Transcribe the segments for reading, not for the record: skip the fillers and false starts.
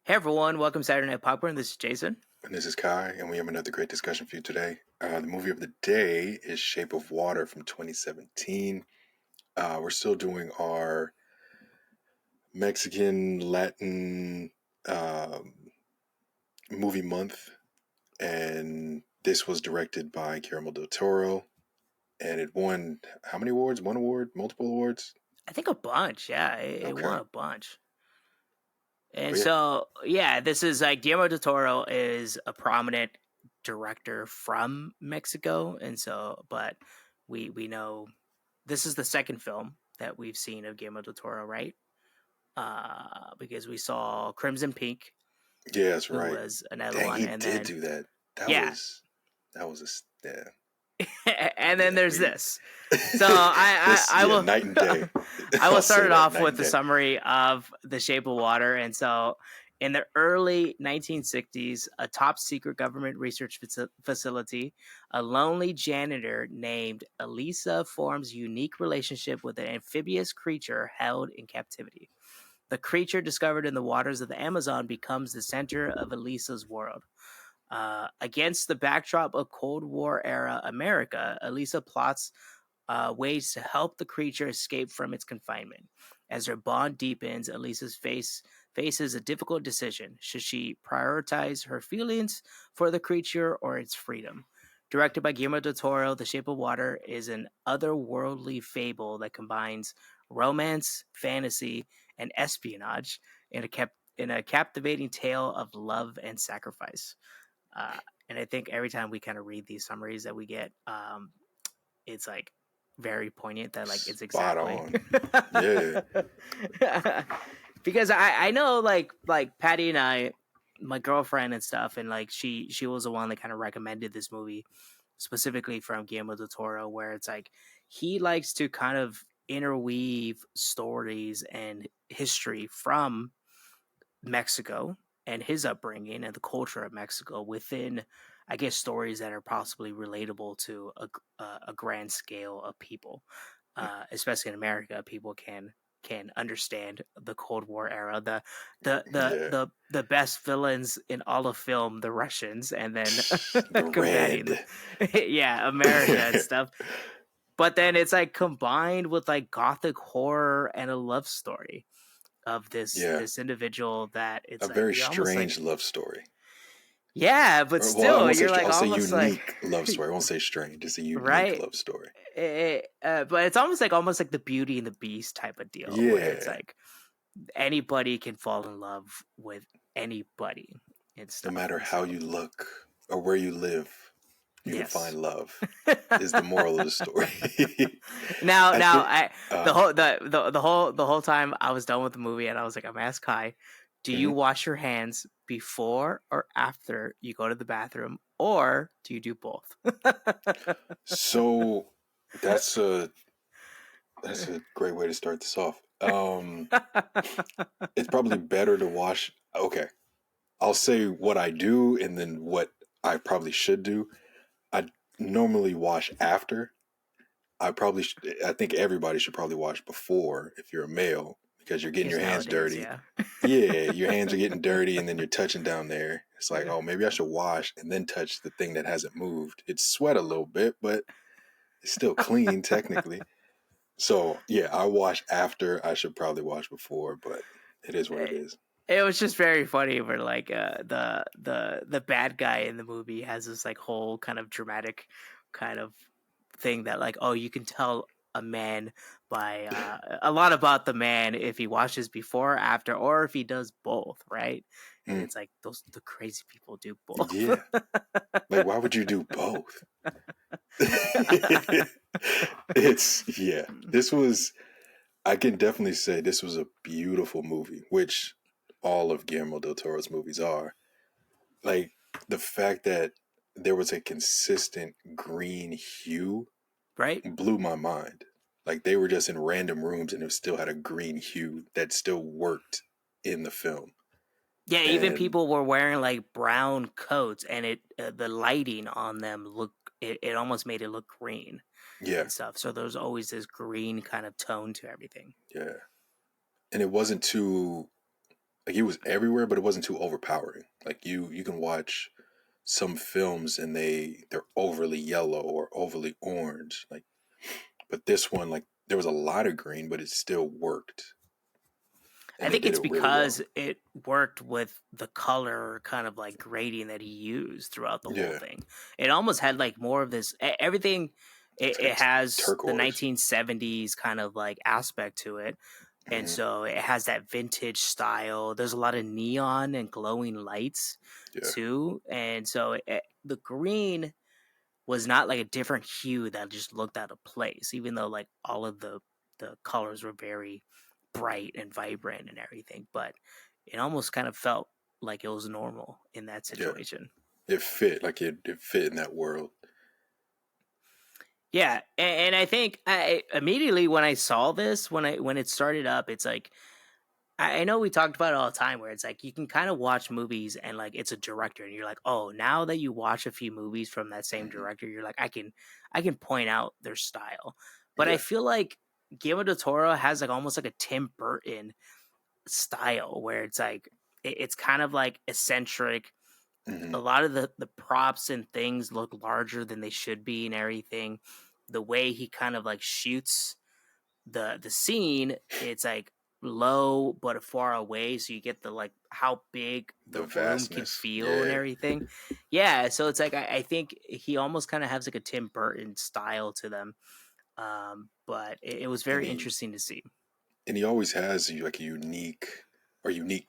Hey everyone, welcome to Saturday Night Popcorn. This is Jason. And this is Kai, and we have another great discussion for you today. The movie of the day is Shape of Water from 2017. We're still doing our Mexican Latin movie month, and this was directed by Guillermo del Toro, and it won how many awards? One award? Multiple awards? I think a bunch, yeah, it Okay. won a bunch. And But yeah, so, yeah, this is like Guillermo del Toro is a prominent director from Mexico, and so, but we know this is the second film that we've seen of Guillermo del Toro, right? Because we saw Crimson Peak, yeah, that's who right. was another Dang, one, he and did then do that. That yeah, was yeah, and then yeah. there's We this. So I this I yeah, will night and day. I will I'll start say it that off night with and the day. summary of The Shape of Water. And so in the early 1960s, a top secret government research facility, a lonely janitor named Elisa forms a unique relationship with an amphibious creature held in captivity. The creature discovered in the waters of the Amazon becomes the center of Elisa's world. Against the backdrop of Cold War era America, Elisa plots ways to help the creature escape from its confinement. As their bond deepens, faces a difficult decision. Should she prioritize her feelings for the creature or its freedom? Directed by Guillermo del Toro, The Shape of Water is an otherworldly fable that combines romance, fantasy, and espionage in a captivating tale of love and sacrifice. And I think every time we kind of read these summaries that we get, it's like very poignant that like it's Spot exactly on. Yeah. because I know like Patty and I, my girlfriend and stuff, and like she was the one that kind of recommended this movie specifically from Guillermo del Toro, where it's like he likes to kind of interweave stories and history from Mexico and his upbringing and the culture of Mexico within, I guess, stories that are possibly relatable to a grand scale of people, especially in America. People can understand the Cold War era, Yeah. the best villains in all of film, the Russians, and then The combating, red. yeah, America and stuff. But then it's like combined with like gothic horror and a love story of Yeah. this individual that A it's like very you're almost like, strange love story. yeah, but Or, well, I still won't say you're like I'll say almost like unique love story. I won't say strange. It's a unique right. love story. But it's almost like the Beauty and the Beast type of deal where it's Yeah. like anybody can fall in love with anybody and No stuff, matter and how so you look or where you live, you can yes. find love. Is the moral of the story. I Now think. I the whole time I was done with the movie and I was like, I'm asked Kai, do you Mhm. wash your hands before or after you go to the bathroom, or do you do both? So that's a that's a great way to start this off. It's probably better to wash. Okay, I'll say what I do and then what I probably should do. I normally wash after. I think everybody should probably wash before if you're a male because you're getting Because your hands nowadays, dirty. yeah. Yeah, your hands are getting dirty and then you're touching down there. It's like, oh, maybe I should wash and then touch the thing that hasn't moved. It's sweat a little bit, but it's still clean technically. So yeah, I wash after. I should probably wash before, but it is what it is. It was just very funny where like the bad guy in the movie has this like whole kind of dramatic kind of thing that like, oh, you can tell a man by a lot about the man if he washes before or after, or if he does both, right? And Mm, it's like those the crazy people do both. yeah, like why would you do both? It's yeah. This was. I can definitely say this was a beautiful movie, which all of Guillermo del Toro's movies are. Like the fact that there was a consistent green hue Right? blew my mind. Like they were just in random rooms and it still had a green hue that still worked in the film. Yeah, even And people were wearing like brown coats, and it the lighting on them it almost made it look green yeah, and stuff. So there's always this green kind of tone to everything. yeah. And it wasn't too Like he was everywhere, but it wasn't too overpowering. Like you can watch some films and they're overly yellow or overly orange. Like, but this one, like there was a lot of green, but it still worked, I and they think did it's it really well. because it worked with the color kind of like grading that he used throughout the whole Yeah, thing. It almost had like more of this everything. it's It like has the turquoise. 1970s kind of like aspect to it, and Hmm. so it has that vintage style. There's a lot of neon and glowing lights Yeah, too, and so the green was not like a different hue that just looked out of place, even though like all of the colors were very bright and vibrant and everything. But it almost kind of felt like it was normal in that yeah. situation. It fit like it fit in that world. Yeah, and I think I immediately when I saw this, when it started up, it's like I know we talked about it all the time where it's like you can kind of watch movies and like it's a director and you're like, oh, now that you watch a few movies from that same Hmm. director, you're like, I can point out their style. But I Yeah. feel like Guillermo del Toro has like almost like a Tim Burton style where it's like it's kind of like eccentric. A Hmm. lot of the props and things look larger than they should be and everything. The way he kind of like shoots the scene, it's like low but far away, so you get the like how big The the room can vastness. feel and Yeah. everything. Yeah, so it's like I think he almost kind of has like a Tim Burton style to them. But it was And very he interesting to see. always has like unique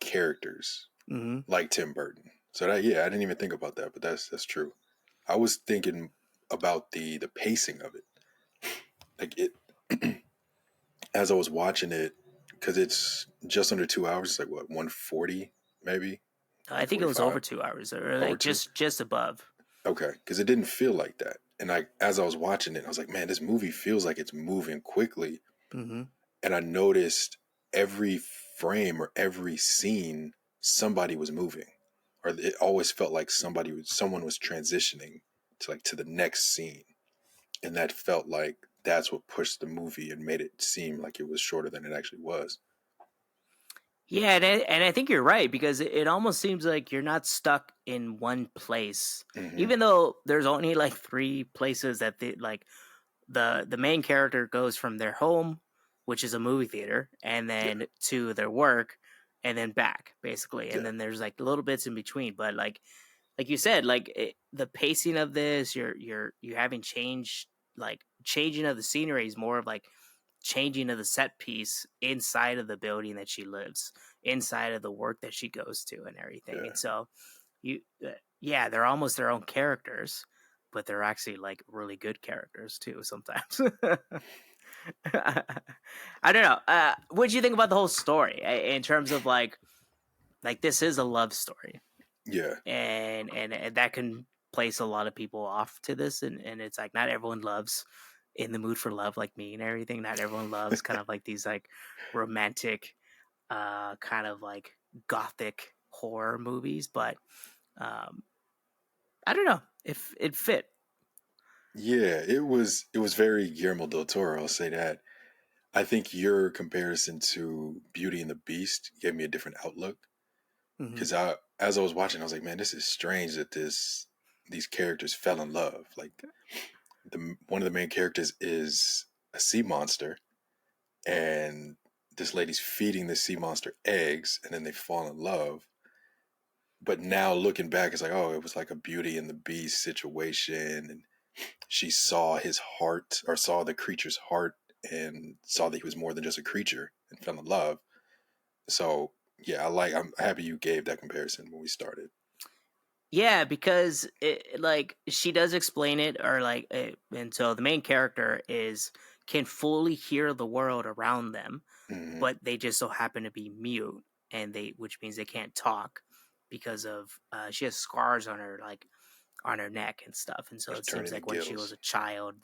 characters Hmm. like Tim Burton. So that, yeah, I didn't even think about that, but that's true. I was thinking about the pacing of it. Like it as I was watching it, because it's just under 2 hours. It's like what, 140 maybe, I one think it forty was over five, 2 hours or over like two. just above. Okay, because it didn't feel like that. And I, as I was watching it, I was like, man, this movie feels like it's moving quickly. Hmm. And I noticed every frame or every scene, somebody was moving, or it always felt like someone was transitioning to the next scene, and that felt like that's what pushed the movie and made it seem like it was shorter than it actually was. Yeah, and I think you're right because it almost seems like you're not stuck in one place, Hmm. even though there's only like three places that they like the main character goes from their home, which is a movie theater, and Yeah, then to their work, and then back basically, and yeah, then there's like little bits in between. But like you said, like the pacing of this, you're having change, like changing of the scenery is more of like changing of the set piece inside of the building that she lives, inside of the work that she goes to, and everything. yeah, And so you, yeah, they're almost their own characters, but they're actually like really good characters too sometimes. I don't know. What do you think about the whole story in terms of like this is a love story, yeah, and that can place a lot of people off to this, and it's like not everyone loves in the mood for love like me and everything. Not everyone loves kind of like these like romantic, kind of like gothic horror movies, but um, I don't know if it fit. yeah. It was very Guillermo del Toro. I'll say that. I think your comparison to Beauty and the Beast gave me a different outlook, Hmm. because as I was watching, I was like, man, this is strange that these characters fell in love. Like the one of the main characters is a sea monster, and this lady's feeding the sea monster eggs, and then they fall in love. But now looking back, it's like, oh, it was like a Beauty and the Beast situation, and she saw his heart, or saw the creature's heart, and saw that he was more than just a creature and fell in love. So yeah, I'm happy you gave that comparison when we started. Yeah, because like she does explain it, or like, and so the main character is can fully hear the world around them, Hmm. but they just so happen to be mute, and they which means they can't talk because of she has scars on her like on her neck and stuff, and so Just it seems turning the like when she was gills. a child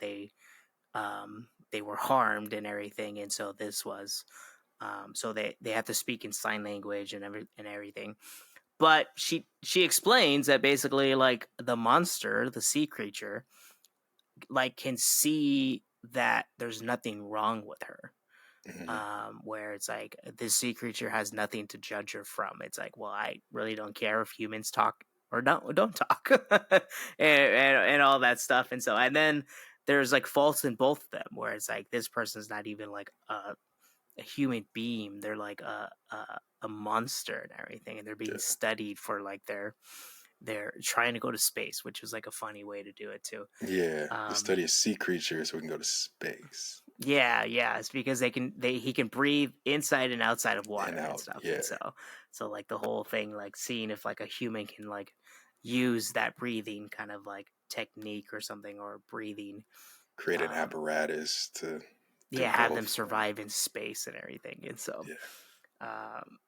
they were harmed and everything, and so this was so they have to speak in sign language and everything. But she explains that basically like the monster, the sea creature, like can see that there's nothing wrong with her. Hmm. where it's like this sea creature has nothing to judge her from. It's like, well, I really don't care if humans talk or don't talk, and all that stuff. And so, and then there's like faults in both of them, where it's like this person's not even like a human being; they're like a monster and everything, and they're being Yeah. studied for like they're trying to go to space, which is like a funny way to do it too. Yeah. The Um, study of sea creatures so we can go to space yeah, it's because he can breathe inside and outside of and water and out. stuff. And Yeah. so like the whole thing, like seeing if like a human can like use that breathing kind of like technique or something, or breathing, Create an um apparatus to do yeah, have them both. survive in space and everything. And so Yeah. um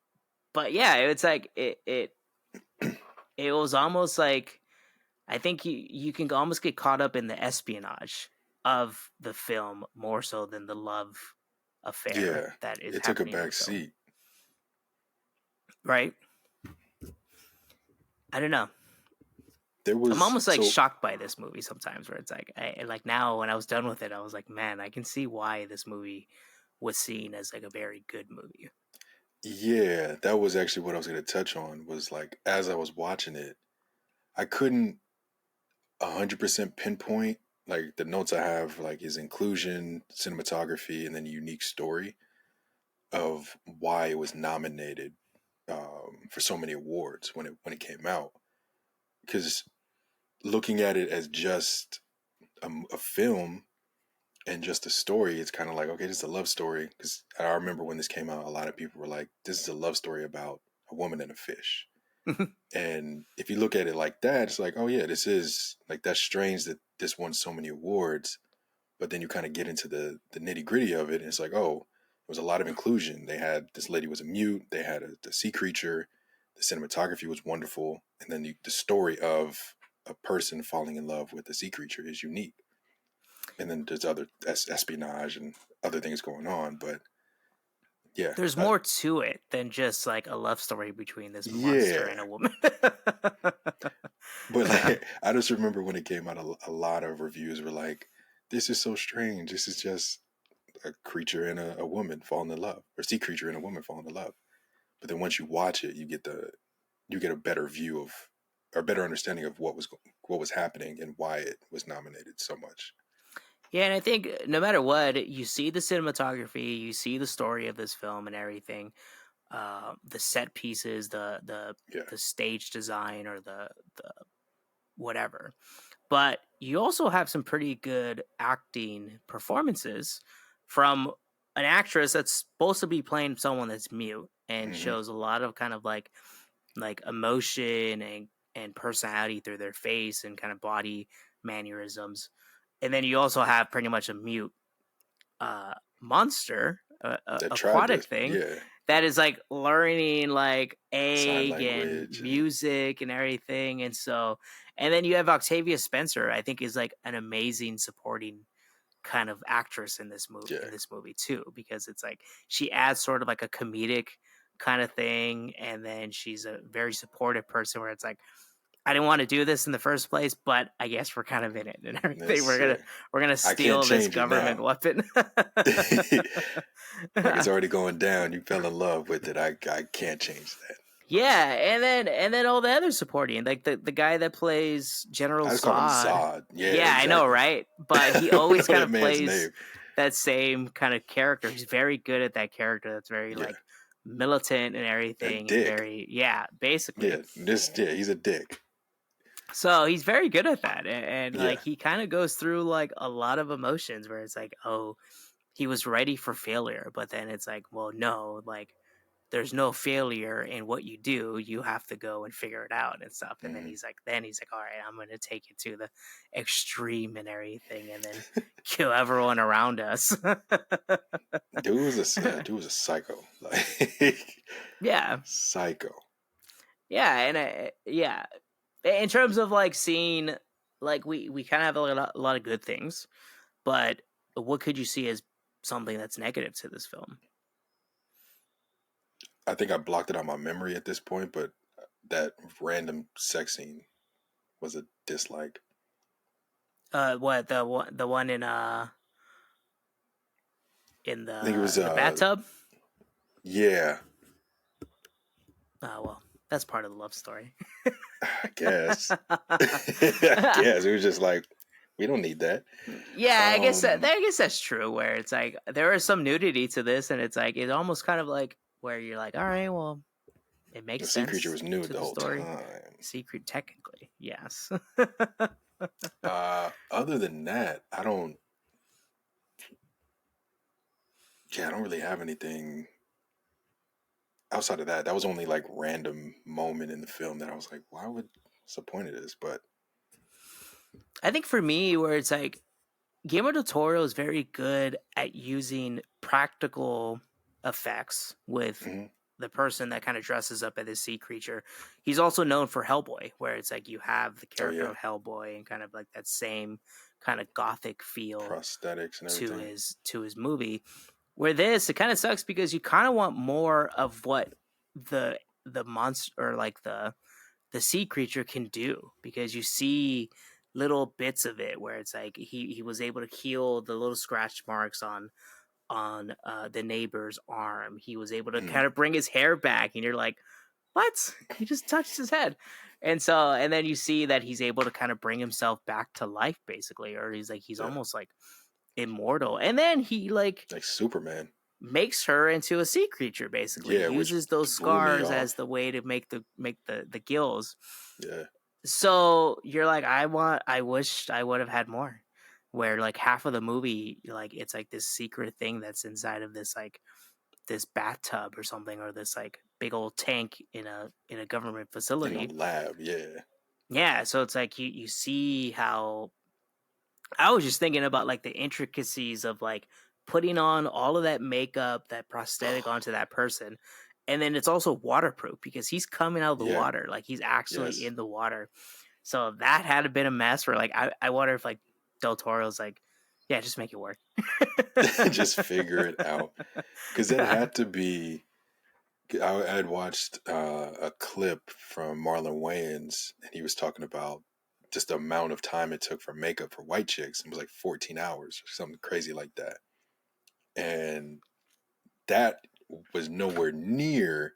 but yeah, it's like it was almost like, I think you can almost get caught up in the espionage of the film more so than the love affair Yeah. that is It took a happening in the back film, seat. right? I don't know. There I'm was almost like so shocked by this movie sometimes, where it's like, like now when I was done with it, I was like, man, I can see why this movie was seen as like a very good movie. yeah, that was actually what I was going to touch on was like as I was watching it, I couldn't 100% pinpoint like the notes I have like his inclusion, cinematography, and then unique story of why it was nominated for so many awards when it came out. Because looking at it as just a film and just a story, it's kind of like okay, this is a love story. Because I remember when this came out, a lot of people were like, "This is a love story about a woman and a fish." And if you look at it like that, it's like, oh yeah, this is like that's strange that this won so many awards. But then you kind of get into the nitty gritty of it, and it's like, oh, it was a lot of inclusion. They had this lady was a mute. They had the sea creature. The cinematography was wonderful, and then the story of a person falling in love with a sea creature is unique. And then there's other espionage and other things going on, but yeah, There's more to it than just like a love story between this monster and yeah. a woman. But like, I just remember when it came out, a lot of reviews were like, "This is so strange. This is just a creature and a woman falling in love, or sea creature and a woman falling in love." But then once you watch it, you get a better view of, or a better understanding of what was happening and why it was nominated so much. Yeah, and I think no matter what, you see the cinematography, you see the story of this film and everything, the set pieces, Yeah. the stage design, or the whatever. But you also have some pretty good acting performances from an actress that's supposed to be playing someone that's mute, and Hmm. shows a lot of kind of like emotion and personality through their face and kind of body mannerisms. And then you also have pretty much a mute monster, That tried aquatic to, thing, yeah, that is like learning like sign egg and language and music and everything. And so, and then you have Octavia Spencer, I think is like an amazing supporting kind of actress yeah, in this movie too, because it's like she adds sort of like a comedic kind of thing, and then she's a very supportive person where it's like, I didn't want to do this in the first place, but I guess we're kind of in it and everything. this yeah. We're gonna I can't steal this change it government now. weapon. Like it's already going down. You fell in love with it. I can't change that. Yeah, and then all the other supporting, like the guy that plays General I just called him Zod. Zod. Yeah, Yeah, I know, exactly. right? But he I don't always know kind that of man's plays name. that same kind of character. He's very good at that character. That's very Yeah, like militant and a everything, and dick. very, yeah, basically. Yeah, he's a dick. So he's very good at that, and Yeah, like he kind of goes through like a lot of emotions where it's like, oh, he was ready for failure, but then it's like, well, no, like there's no failure in what you do. You have to go and figure it out and stuff. And hmm then he's like, all right, I'm going to take it to the extreme and everything, and then kill everyone around us. dude was a psycho. Like Yeah, psycho. yeah, and yeah. In terms of like seeing, like we kind of have a lot of good things, but what could you see as something that's negative to this film? I think I blocked it on my memory at this point, but that random sex scene was a dislike. What the one in I think it was the bathtub. yeah, Oh well, that's part of the love story. I guess. I guess it was just like we don't need that. Yeah, Um, I guess that's true. Where it's like there is some nudity to this, and it's like it's almost kind of like where you're like, all right, well, it the makes sea creature sense was nude to the the whole story. time. Secret, technically, yes. Other than that, I don't. Yeah, I don't really have anything outside of that. That was only like random moment in the film that I was like, why would? What's the point of this? But I think for me, where it's like Guillermo del Toro is very good at using practical effects with mhm. the person that kind of dresses up as this sea creature. He's also known for Hellboy, where it's like you have the Oh character yeah, of Hellboy and kind of like that same kind of gothic feel prosthetics and everything. to his movie. Where this, it kind of sucks because you kind of want more of what the monster or like the sea creature can do, because you see little bits of it where it's like he was able to heal the little scratch marks on the neighbor's arm. He was able to Mm, kind of bring his hair back, and you're like, what? He just touched his head. And then you see that he's able to kind of bring himself back to life, basically, or he's yeah, almost like immortal. And then he like like Superman. makes her into a sea creature, basically Yeah, which uses those blew me scars as off. the way to make the gills. Yeah, So you're like, I wished I would have had more. Where like half of the movie, like it's like this secret thing that's inside of this like this bathtub or something, or this like big old tank in a government in a facility. lab. Yeah, Yeah, so it's like you see how I was just thinking about like the intricacies of like putting on all of that makeup, that prosthetic onto that person. And then it's also waterproof because he's coming out of the yeah, water. Like he's actually yes. in the water. So that had been a mess where like I wonder if like Del Toro's like, yeah, just make it work. Just figure it out because that had to be. I had watched a clip from Marlon Wayans, and he was talking about just the amount of time it took for makeup for white chicks. It was like 14 hours or something crazy like that. And that was nowhere near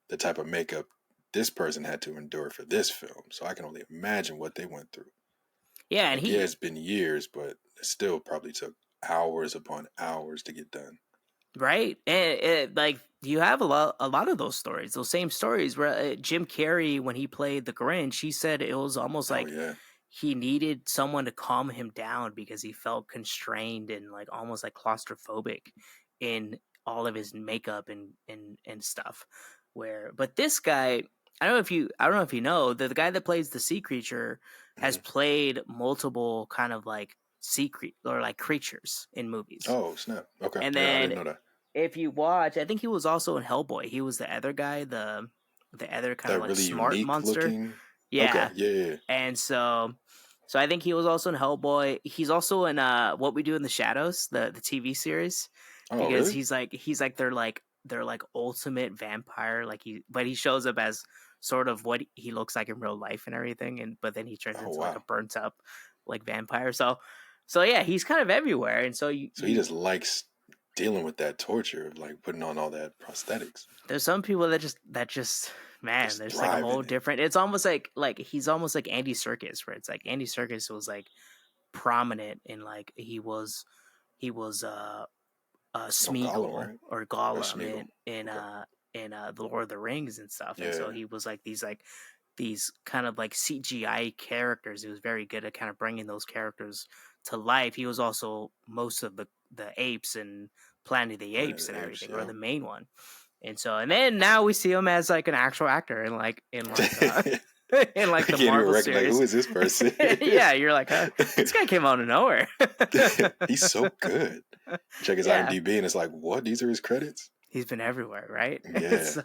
the type of makeup this person had to endure for this film. So I can only imagine what they went through. Yeah, and Like, yeah, he it's been years, but it still probably took hours upon hours to get done. right, and like you have a lot of those stories, those same stories where Jim Carrey when he played the Grinch, he said it was almost Oh, like yeah. he needed someone to calm him down because he felt constrained and like almost like claustrophobic in all of his makeup and stuff. Where, but this guy, I don't know if you know that the guy that plays the sea creature has Mhm. played multiple kind of like secret or like creatures in movies. Oh, snap. Okay. And Yeah, I then didn't know that. if you watch, I think he was also in Hellboy. He was the other guy, the other kind of That like really smart unique monster. looking. Okay. Yeah. Yeah, yeah, yeah. And so I think he was also in Hellboy. He's also in What We Do in the Shadows, the TV series, Oh, because really? he's like their like ultimate vampire. Like he shows up as sort of what he looks like in real life and everything, and but then he turns Oh, into like a wow. burnt up like vampire. So yeah, he's kind of everywhere, and so So he just likes dealing with that torture of like putting on all that prosthetics, there's some people that just man, just there's like a thrive whole in it. different. It's almost like he's almost like Andy Serkis, where it's like Andy Serkis was like prominent in like he was Oh, Gollum, Smeagol right? or That's Gollum Smeagol. Okay. in the Lord of the Rings and stuff, and so Yeah. he was like these kind of like CGI characters. He was very good at kind of bringing those characters to life. He was also most of the apes and Planet of the Planet of Apes and the Apes. everything, or Yeah. the main one. And then now we see him as like an actual actor in like in like I the can't even Marvel recognize, like, who series. is this person? Yeah, you're like, huh, this guy came out of nowhere. He's so good. Check his Yeah, IMDb and it's like, what? These are his credits? he's been everywhere, right? Yeah. so,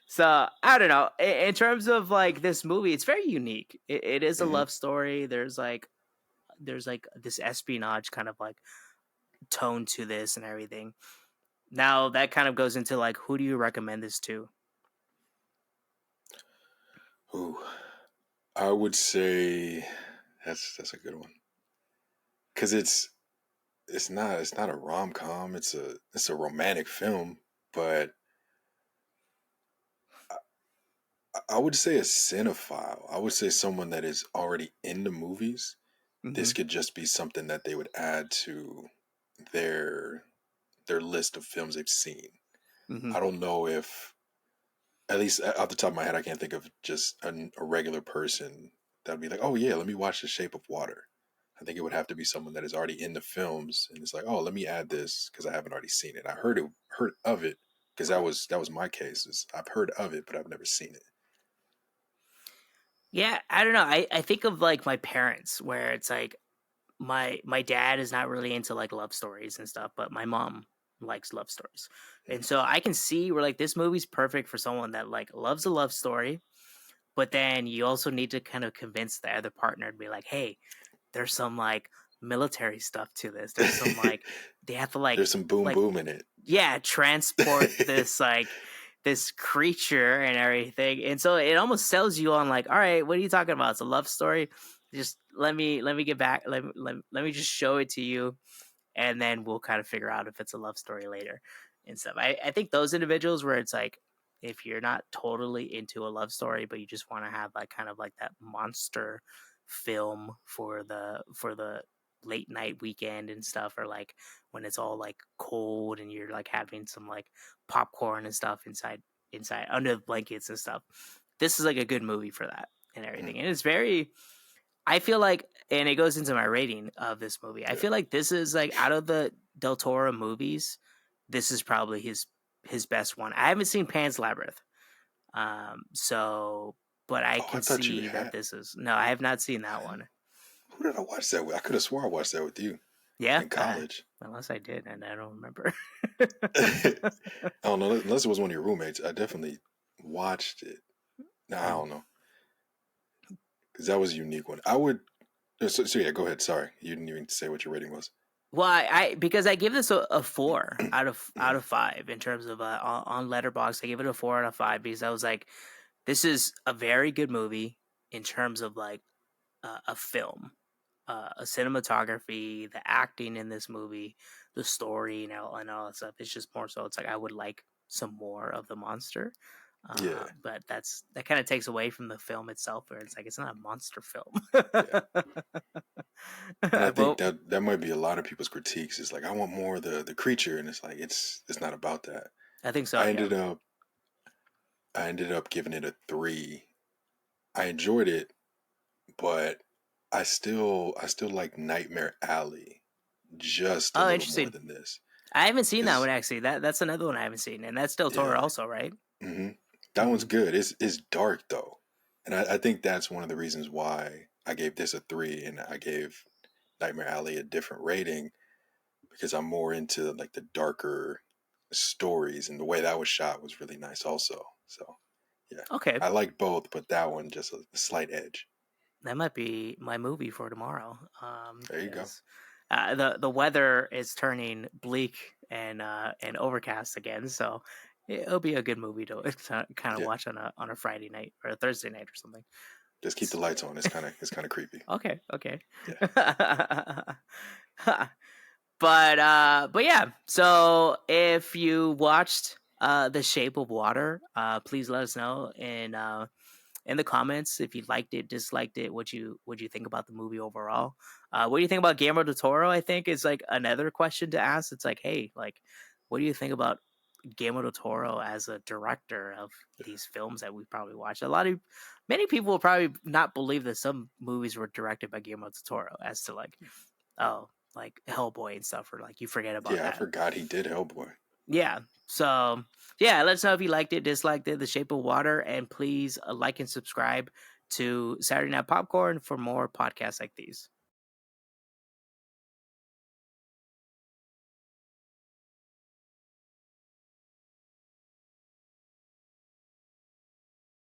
so I don't know. In terms of like this movie, it's very unique. It is a Hmm. love story. There's like this espionage kind of like tone to this and everything. Now that kind of goes into like, who do you recommend this to? Ooh, I would say that's a good one because it's it's not a rom-com. It's a romantic film, but I would say a cinephile. I would say someone that is already into movies. Mm-hmm. This could just be something that they would add to their their list of films they've seen. Mm-hmm. I don't know if, at least off the top of my head, I can't think of just a regular person that would be like, oh yeah, let me watch The Shape of Water. I think it would have to be someone that is already into films and it's like, oh, let me add this because I haven't already seen it. I heard of it because that was my case. Is I've heard of it, but I've never seen it. Yeah, I don't know. I think of like my parents, where it's like my dad is not really into like love stories and stuff, but my mom likes love stories. And Mm. so I can see where like this movie's perfect for someone that like loves a love story, but then you also need to kind of convince the other partner to be like, "Hey, there's some like military stuff to this. There's some like they have to There's some boom like boom in it. yeah, transport this like this creature and everything." And so it almost sells you on like, all right, what are you talking about? It's a love story. Just let me get back. Let me just show it to you, and then we'll kind of figure out if it's a love story later and stuff. I think those individuals where it's like, if you're not totally into a love story, but you just want to have like kind of like that monster film for the late night weekend and stuff, or like when it's all like cold and you're like having some like popcorn and stuff inside under the blankets and stuff. This is like a good movie for that and Mm, everything. And it's very, I feel like, and it goes into my rating of this movie. I yeah. feel like this is like out of the Del Toro movies, this is probably his best one. I haven't seen Pan's Labyrinth, so but I Oh, I can thought you see that had. this is no, I have not seen that Man, one. who did I watch that with? I could have swore I watched that with you Yeah, in college. unless I did and I don't remember. I don't know, unless it was one of your roommates. I definitely watched it. No, I Mm. don't know, because that was a unique one. I would. So yeah, go ahead. Sorry, you didn't even say what your rating was. Well, I because I give this a 4 out Mhm. of 5 in terms of on Letterboxd. I give it a 4 out of 5 because I was like, this is a very good movie in terms of like a film, a cinematography, the acting in this movie, the story, and all that stuff. It's just more so. It's like I would like some more of the monster, Yeah, but that kind of takes away from the film itself, where it's like it's not a monster film. yeah. And I think Well, that might be a lot of people's critiques. Is like, I want more of the creature, and it's like it's not about that. I think so. I Yeah. ended up I ended up giving it a 3. I enjoyed it, but I still like Nightmare Alley just a Oh, little more interesting. than this. I haven't seen that Because one actually. That's another one I haven't seen, and that's Del Toro yeah, also, right? hmm that one's Mm-hmm. good. It's dark though, and I think that's one of the reasons why I gave this a 3 and I gave Nightmare Alley a different rating, because I'm more into like the darker stories, and the way that was shot was really nice also. So yeah, Okay, I like both, but that one just a slight edge. that might be my movie for tomorrow. There you go. Because the weather is turning bleak and overcast again, so it'll be a good movie to kind of Yeah, watch on a Friday night or a Thursday night or something. just keep the lights on. It's kind of creepy. Okay, okay. Yeah. But yeah, so if you watched The Shape of Water, please let us know in the comments if you liked it, disliked it, what you think about the movie overall. What do you think about Guillermo del Toro? I think is like another question to ask. It's like, hey, like, what do you think about Guillermo del Toro as a director of these films that we probably watched? Many people will probably not believe that some movies were directed by Guillermo del Toro, as to like, oh, like Hellboy and stuff, or like you forget about Yeah, I that. forgot he did Hellboy. Yeah. So yeah, let us know if you liked it, disliked it, The Shape of Water, and please like and subscribe to Saturday Night Popcorn for more podcasts like these.